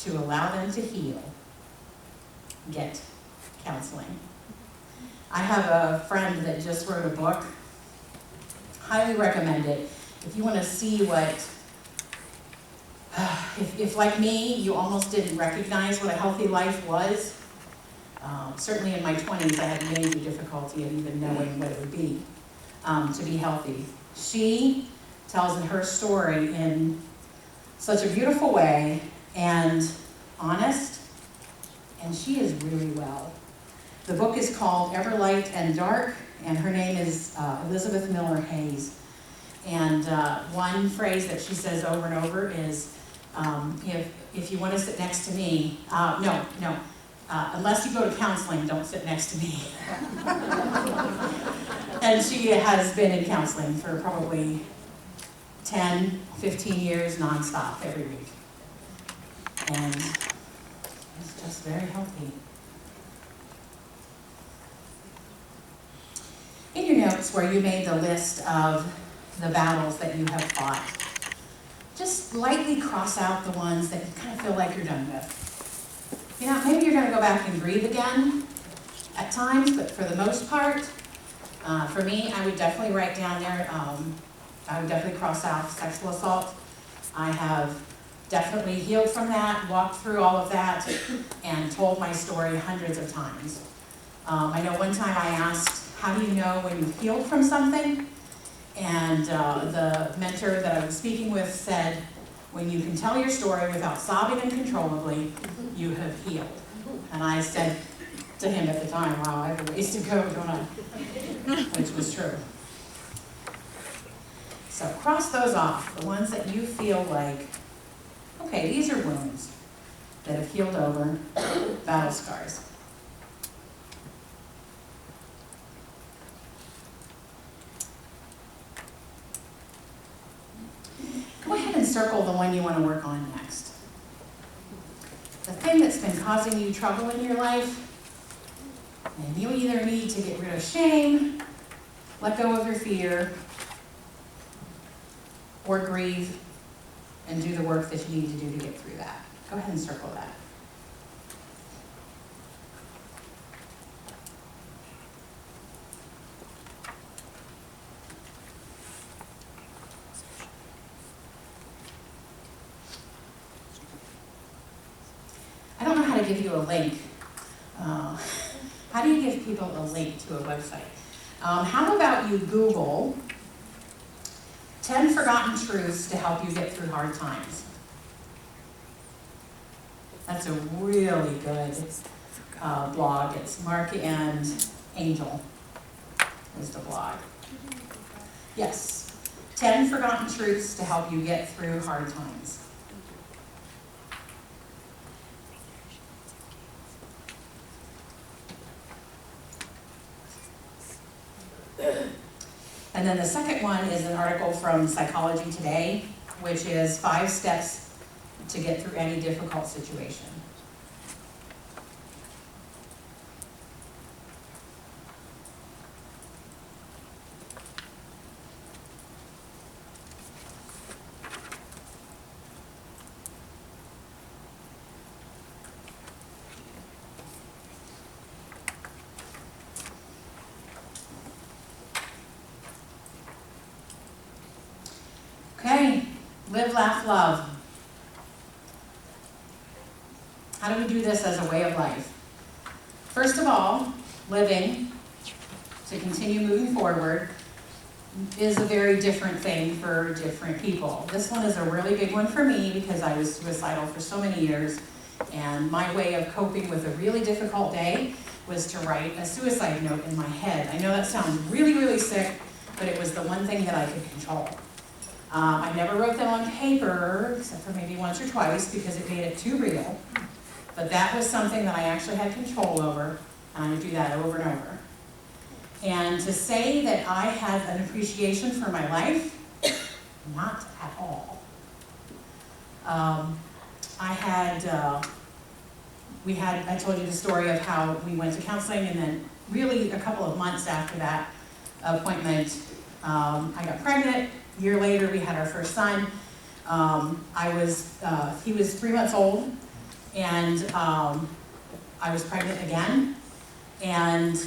to allow them to heal, get counseling. I have a friend that just wrote a book. Highly recommend it. If you want to see what, if like me, you almost didn't recognize what a healthy life was, certainly in my 20s, I had major difficulty of even knowing what it would be to be healthy. She tells in her story in such a beautiful way and honest, and she is really well. The book is called Ever Light and Dark, and her name is Elizabeth Miller Hayes. And one phrase that she says over and over is, if you want to sit next to me, unless you go to counseling, don't sit next to me. And she has been in counseling for probably 10, 15 years nonstop every week. And it's just very healthy. In your notes where you made the list of the battles that you have fought, just lightly cross out the ones that you kind of feel like you're done with. You know, maybe you're going to go back and grieve again at times, but for the most part, for me, I would definitely write down there, I would definitely cross out sexual assault. I have definitely healed from that, walked through all of that, and told my story hundreds of times. I know one time I asked, how do you know when you've healed from something? And the mentor that I was speaking with said, when you can tell your story without sobbing uncontrollably, you have healed. And I said to him at the time, wow, I have a ways to go, don't I? Which was true. So cross those off, the ones that you feel like, okay, these are wounds that have healed over, battle scars. Go ahead and circle the one you want to work on next. The thing that's been causing you trouble in your life, and you either need to get rid of shame, let go of your fear, or grieve and do the work that you need to do to get through that. Go ahead and circle that. I don't know how to give you a link. How do you give people a link to a website? How about you Google 10 Forgotten Truths to Help You Get Through Hard Times. That's a really good blog. It's Mark and Angel is the blog. Yes, 10 Forgotten Truths to Help You Get Through Hard Times. And then the second one is an article from Psychology Today, which is 5 steps to get through any difficult situation. Okay, live, laugh, love. How do we do this as a way of life? First of all, living to continue moving forward is a very different thing for different people. This one is a really big one for me because I was suicidal for so many years, and my way of coping with a really difficult day was to write a suicide note in my head. I know that sounds really, really sick, but it was the one thing that I could control. I never wrote them on paper, except for maybe once or twice, because it made it too real. But that was something that I actually had control over, and I would do that over and over. And to say that I had an appreciation for my life, not at all. I told you the story of how we went to counseling, and then really a couple of months after that appointment, I got pregnant. A year later, we had our first son. He was 3 months old, And I was pregnant again, and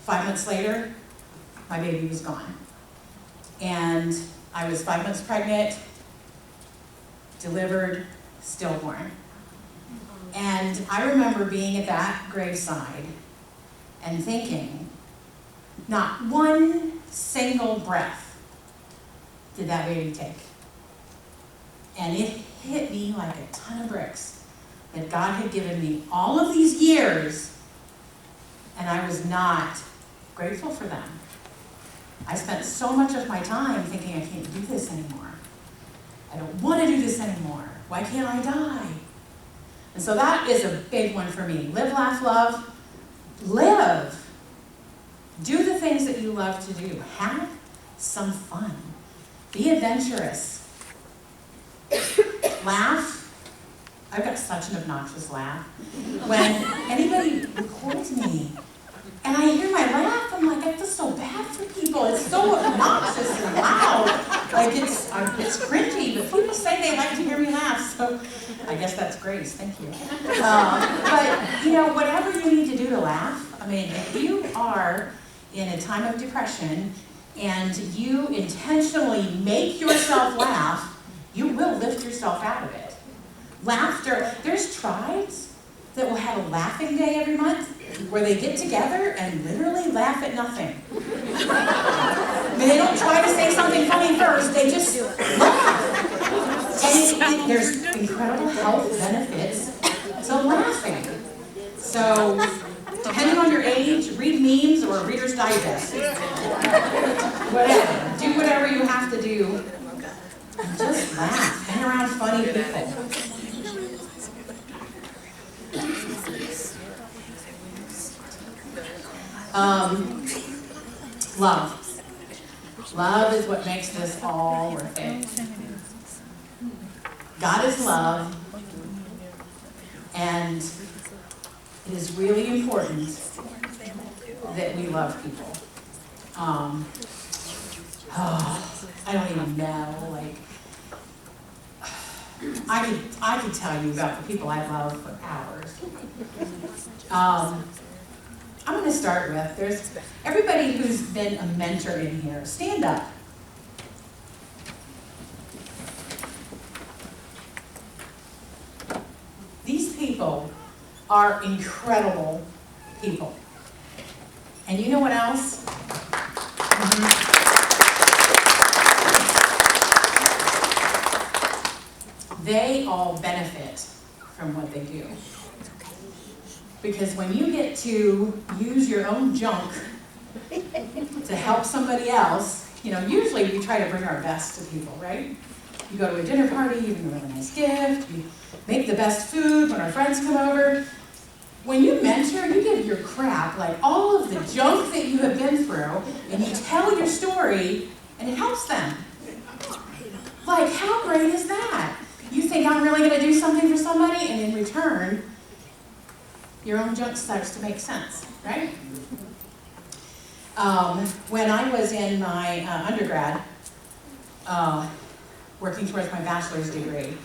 5 months later, my baby was gone. And I was 5 months pregnant, delivered, stillborn. And I remember being at that graveside and thinking, not one single breath did that baby take. And it hit me like a ton of bricks that God had given me all of these years, and I was not grateful for them. I spent so much of my time thinking, I can't do this anymore. I don't want to do this anymore. Why can't I die? And so that is a big one for me. Live, laugh, love. Live. Do the things that you love to do. Have some fun. Be adventurous. Laugh. I've got such an obnoxious laugh. When anybody records me and I hear my laugh, I'm like, I feel so bad for people. It's so obnoxious and loud. Like it's cringy, but people say they like to hear me laugh, so I guess that's grace. Thank you. But you know, whatever you need to do to laugh. I mean, if you are in a time of depression and you intentionally make yourself laugh, you will lift yourself out of it. Laughter, there's tribes that will have a laughing day every month where they get together and literally laugh at nothing. I mean, they don't try to say something funny first, they just laugh. And there's incredible health benefits to laughing. So, depending on your age, read memes or Reader's Digest. Whatever. Do whatever you have to do. And just laugh. Hang around funny people. Love. Love is what makes this all worth it. God is love, and it is really important that we love people. I don't even know, like, I could tell you about the people I love for hours. I'm going to start with, there's everybody who's been a mentor in here, stand up. These people are incredible people. And you know what else? They all benefit from what they do. Because when you get to use your own junk to help somebody else, you know, usually we try to bring our best to people, right? You go to a dinner party, you bring them a nice gift, you make the best food when our friends come over. When you mentor, you give your crap, like all of the junk that you have been through, and you tell your story, and it helps them. Like, how great is that? You think I'm really going to do something for somebody, and in return, your own junk starts to make sense, right? When I was in my undergrad, working towards my bachelor's degree,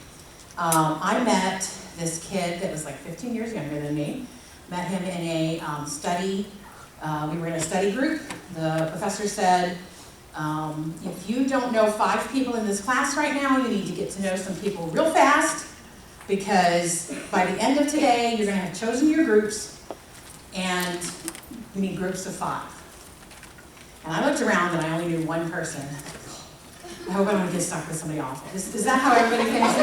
I met this kid that was like 15 years younger than me. Met him in a study. We were in a study group. The professor said, if you don't know 5 people in this class right now, you need to get to know some people real fast, because by the end of today, you're going to have chosen your groups, and you need groups of 5. And I looked around and I only knew one person. I hope I don't get stuck with somebody awful. Is that how everybody thinks?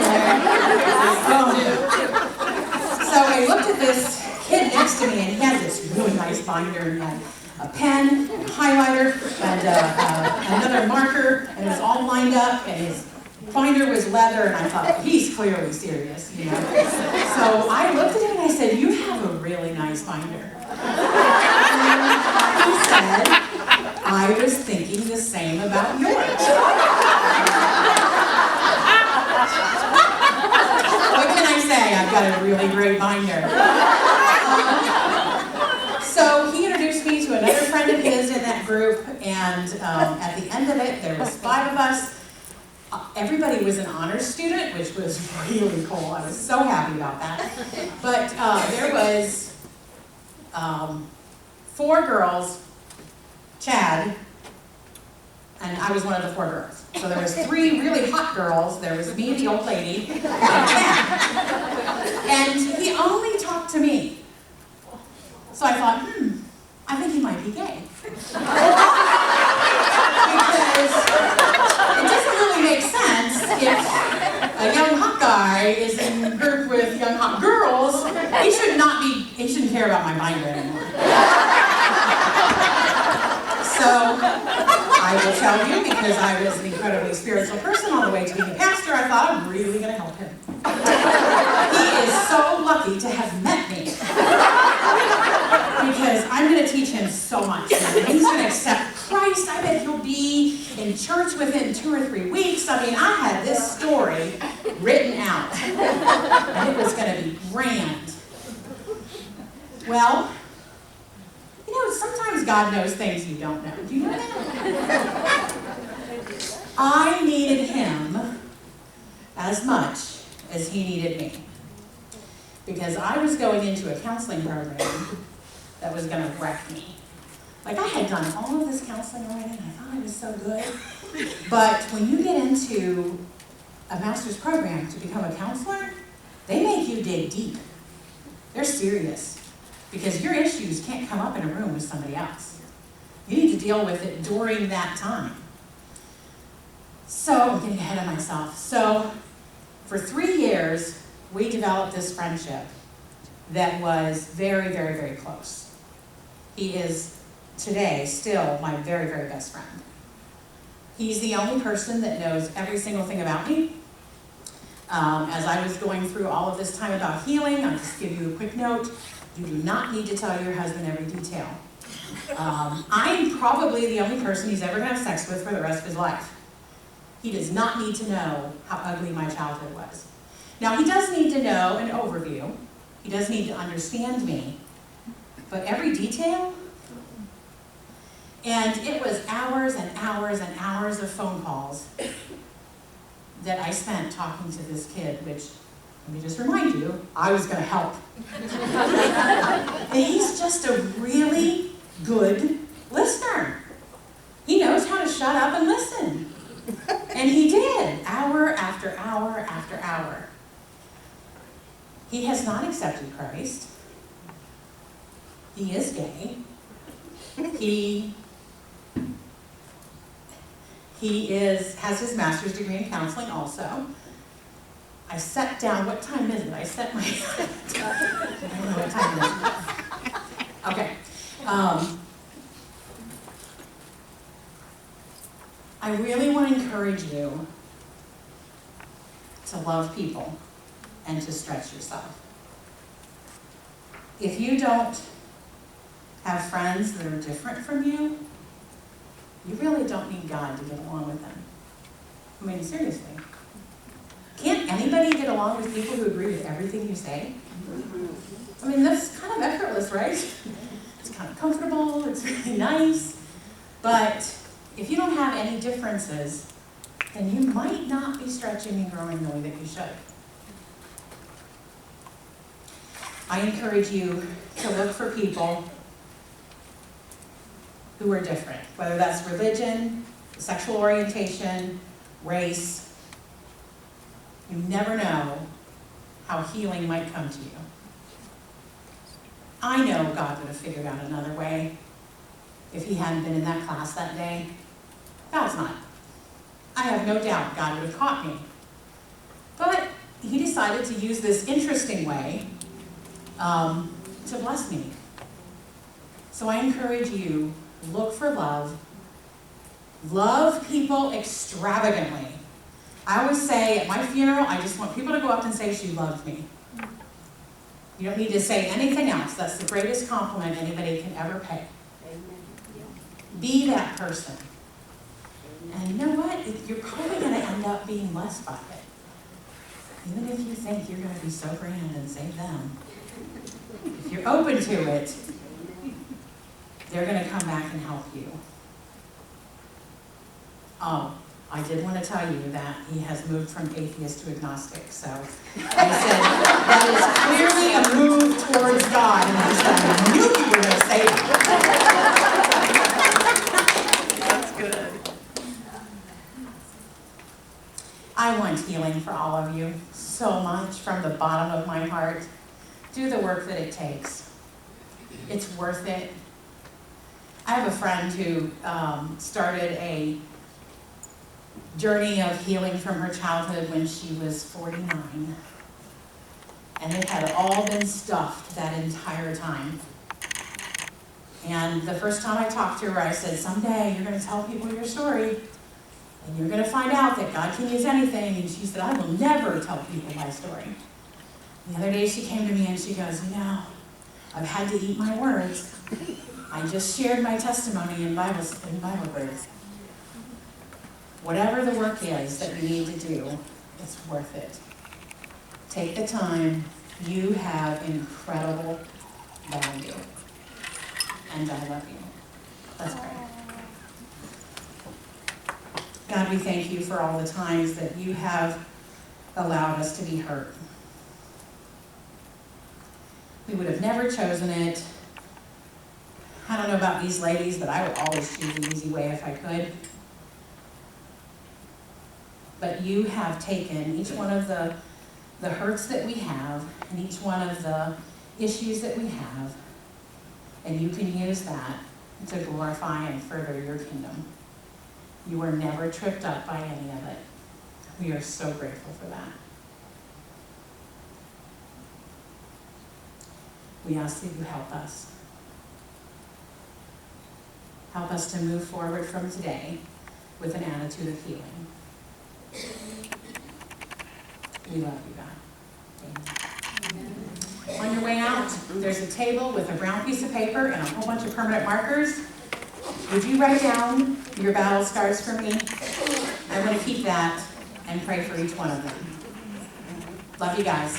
So I looked at this kid next to me, and he had this really nice binder, and he had a pen, and a highlighter, and another marker, and it was all lined up, and his binder was leather, and I thought, he's clearly serious, you know. So I looked at him and I said, you have a really nice binder. And he said, I was thinking the same about yours. What can I say? I've got a really great binder. So he introduced me to another friend of his in that group, and at the end of it, there was 5 of us. Everybody was an honors student, which was really cool. I was so happy about that. But there was 4 girls, Chad, and I was one of the 4 girls. So there was 3 really hot girls. There was me, the old lady, and Chad. And he only talked to me. So I thought, I think he might be gay. Because it doesn't really make sense if a young hot guy is in a group with young hot girls. He shouldn't care about my binder anymore. So I will tell you, because I was an incredibly spiritual person on the way to being a pastor, I thought I'm really going to help him. He is so lucky to have met me. Because I'm going to teach him so much. He's going to accept Christ. I bet he'll be in church within 2 or 3 weeks. I mean, I had this story written out. And it was going to be grand. Well, you know, sometimes God knows things you don't know. Do you know that? I needed him as much as he needed me. Because I was going into a counseling program that was going to wreck me. Like, I had done all of this counseling already, and I thought I was so good. But when you get into a master's program to become a counselor, they make you dig deep. They're serious. Because your issues can't come up in a room with somebody else. You need to deal with it during that time. So, I'm getting ahead of myself. So, for 3 years, we developed this friendship that was very, very, very close. He is today still my very, very best friend. He's the only person that knows every single thing about me. As I was going through all of this time about healing, I'll just give you a quick note. You do not need to tell your husband every detail. I'm probably the only person he's ever going to have sex with for the rest of his life. He does not need to know how ugly my childhood was. Now, he does need to know an overview. He does need to understand me. But every detail? And it was hours and hours and hours of phone calls that I spent talking to this kid, which, let me just remind you, I was going to help. And he's just a really good listener. He knows how to shut up and listen. And he did, hour after hour after hour. He has not accepted Christ. He is gay. He has his master's degree in counseling also. I sat down, what time is it? I set my, I don't know what time it is. Okay. I really want to encourage you to love people and to stretch yourself. If you don't have friends that are different from you, you really don't need God to get along with them. I mean, seriously. Can't anybody get along with people who agree with everything you say? I mean, that's kind of effortless, right? It's kind of comfortable, it's really nice. But if you don't have any differences, then you might not be stretching and growing the way that you should. I encourage you to look for people who are different, whether that's religion, sexual orientation, race. You never know how healing might come to you. I know God would have figured out another way if he hadn't been in that class that day. God's not. I have no doubt God would have caught me. But he decided to use this interesting way to bless me. So I encourage you, look for love. Love people extravagantly. I always say at my funeral, I just want people to go up and say, she loved me. You don't need to say anything else. That's the greatest compliment anybody can ever pay. Be that person. And you know what? You're probably going to end up being blessed by it. Even if you think you're going to be so grand and save them. If you're open to it, they're going to come back and help you. Oh, I did want to tell you that he has moved from atheist to agnostic, so I said, that is clearly a move towards God, and I said, I knew you were going to say that. That's good. I want healing for all of you so much from the bottom of my heart. Do the work that it takes. It's worth it. I have a friend who started a journey of healing from her childhood when she was 49. And it had all been stuffed that entire time. And the first time I talked to her, I said, someday you're going to tell people your story. And you're going to find out that God can use anything. And she said, I will never tell people my story. The other day she came to me and she goes, you know, I've had to eat my words. I just shared my testimony in Bible words. Whatever the work is that you need to do, it's worth it. Take the time. You have incredible value. And I love you. Let's pray. God, we thank you for all the times that you have allowed us to be hurt. We would have never chosen it. I don't know about these ladies, but I would always choose the easy way if I could. But you have taken each one of the hurts that we have and each one of the issues that we have, and you can use that to glorify and further your kingdom. You were never tripped up by any of it. We are so grateful for that. We ask that you help us. Help us to move forward from today with an attitude of healing. We love you, God. Amen. On your way out, there's a table with a brown piece of paper and a whole bunch of permanent markers. Would you write down your battle scars for me? I want to keep that and pray for each one of them. Love you guys.